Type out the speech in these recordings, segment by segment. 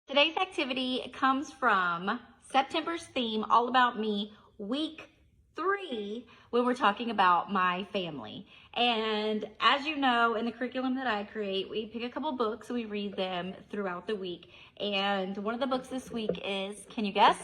Today's activity comes from September's theme, All About Me, week 3, when we're talking about my family. And as you know, in the curriculum that I create, we pick a couple books and we read them throughout the week. And one of the books this week is, can you guess?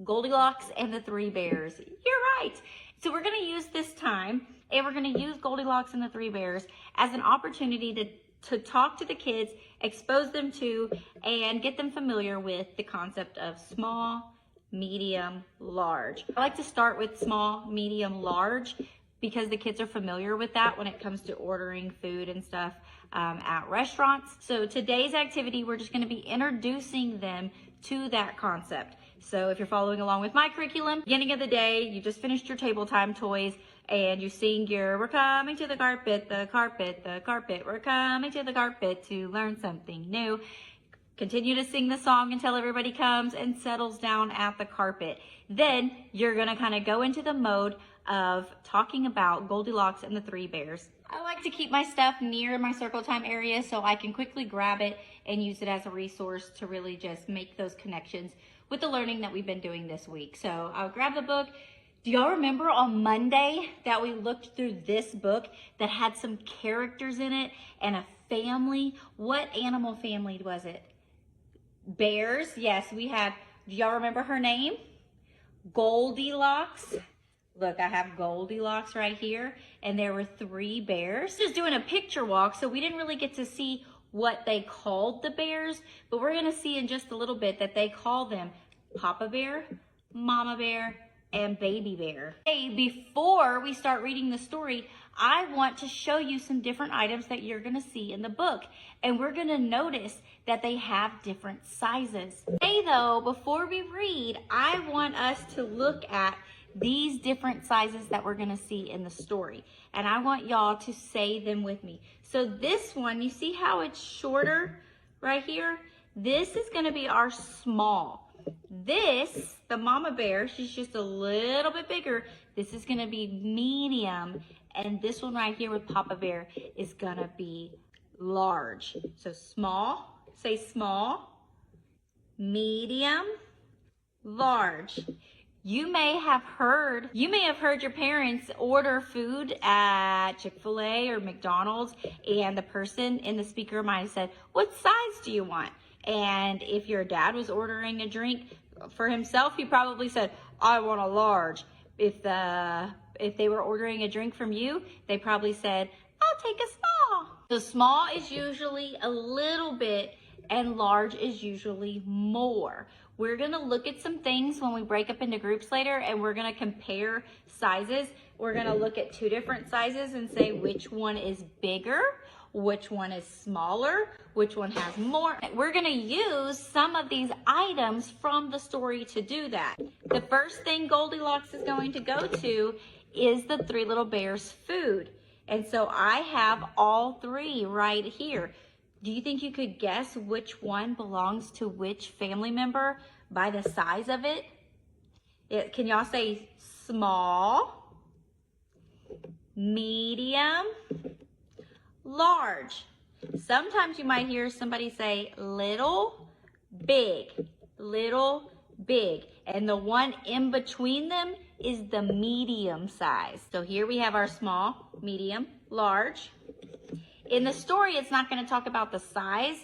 Goldilocks and the Three Bears. You're right. So we're going to use this time, and we're going to use Goldilocks and the Three Bears as an opportunity to talk to the kids, expose them to, and get them familiar with the concept of small, medium, large. I like to start with small, medium, large because the kids are familiar with that when it comes to ordering food and stuff at restaurants. So today's activity, we're just going to be introducing them to that concept. So if you're following along with my curriculum, beginning of the day, you just finished your table time toys and you sing your, we're coming to the carpet, the carpet, the carpet, we're coming to the carpet to learn something new. Continue to sing the song until everybody comes and settles down at the carpet. Then you're gonna kind of go into the mode of talking about Goldilocks and the Three Bears. I like to keep my stuff near my circle time area so I can quickly grab it and use it as a resource to really just make those connections with the learning that we've been doing this week. So I'll grab the book. Do y'all remember on Monday that we looked through this book that had some characters in it and a family? What animal family was it? Bears. Yes, we had, do y'all remember her name? Goldilocks. Look, I have Goldilocks right here, and there were 3 bears. Just doing a picture walk, so we didn't really get to see what they called the bears, but we're gonna see in just a little bit that they call them Papa Bear, Mama Bear, and Baby Bear. Hey, before we start reading the story, I want to show you some different items that you're gonna see in the book, and we're gonna notice that they have different sizes. Hey though, before we read, I want us to look at these different sizes that we're gonna see in the story. And I want y'all to say them with me. So this one, you see how it's shorter right here? This is gonna be our small. This, the mama bear, she's just a little bit bigger. This is gonna be medium. And this one right here with Papa Bear is gonna be large. So small, say small, medium, large. You may have heard your parents order food at Chick-fil-A or McDonald's, and the person in the speaker might have said, what size do you want? And if your dad was ordering a drink for himself, he probably said, I want a large. If they were ordering a drink from you, they probably said, I'll take a small. So small is usually a little bit and large is usually more. We're gonna look at some things when we break up into groups later, and we're gonna compare sizes. We're gonna look at 2 different sizes and say which one is bigger, which one is smaller, which one has more. We're gonna use some of these items from the story to do that. The first thing Goldilocks is going to go to is the 3 little bears' food. And so I have all 3 right here. Do you think you could guess which one belongs to which family member by the size of it? Can y'all say small, medium, large? Sometimes you might hear somebody say little, big, little, big. And the one in between them is the medium size. So here we have our small, medium, large. In the story, it's not going to talk about the size.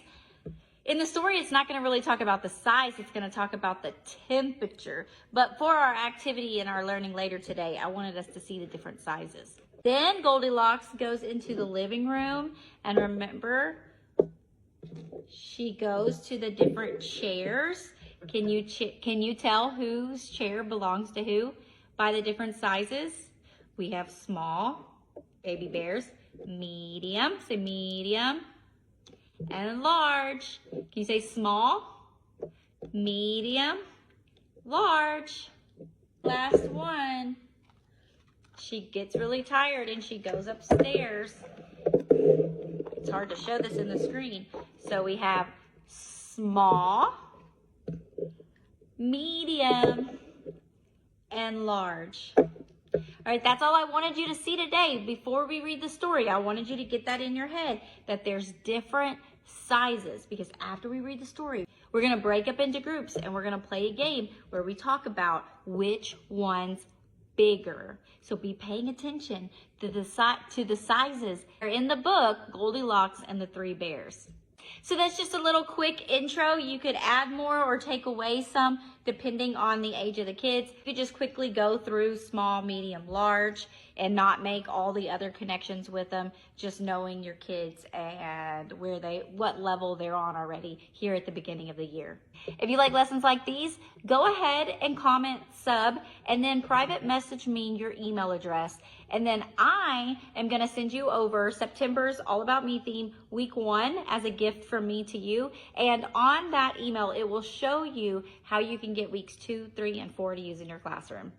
In the story, it's not going to really talk about the size. It's going to talk about the temperature. But for our activity and our learning later today, I wanted us to see the different sizes. Then Goldilocks goes into the living room. And remember, she goes to the different chairs. Can you tell whose chair belongs to who by the different sizes? We have small, baby bears. Medium, say medium, and large. Can you say small, medium, large? Last one. She gets really tired and she goes upstairs. It's hard to show this in the screen. So we have small, medium, and large. All right, that's all I wanted you to see today. Before we read the story, I wanted you to get that in your head, that there's different sizes, because after we read the story, we're going to break up into groups and we're going to play a game where we talk about which one's bigger. So be paying attention to the sizes are in the book, Goldilocks and the Three Bears. So that's just a little quick intro. You could add more or take away some depending on the age of the kids. You could just quickly go through small, medium, large, and not make all the other connections with them, just knowing your kids and what level they're on already here at the beginning of the year. If you like lessons like these, go ahead and comment sub and then private message me your email address. And then I am going to send you over September's All About Me theme, week 1, as a gift from me to you. And on that email, it will show you how you can get weeks 2, 3, and 4 to use in your classroom.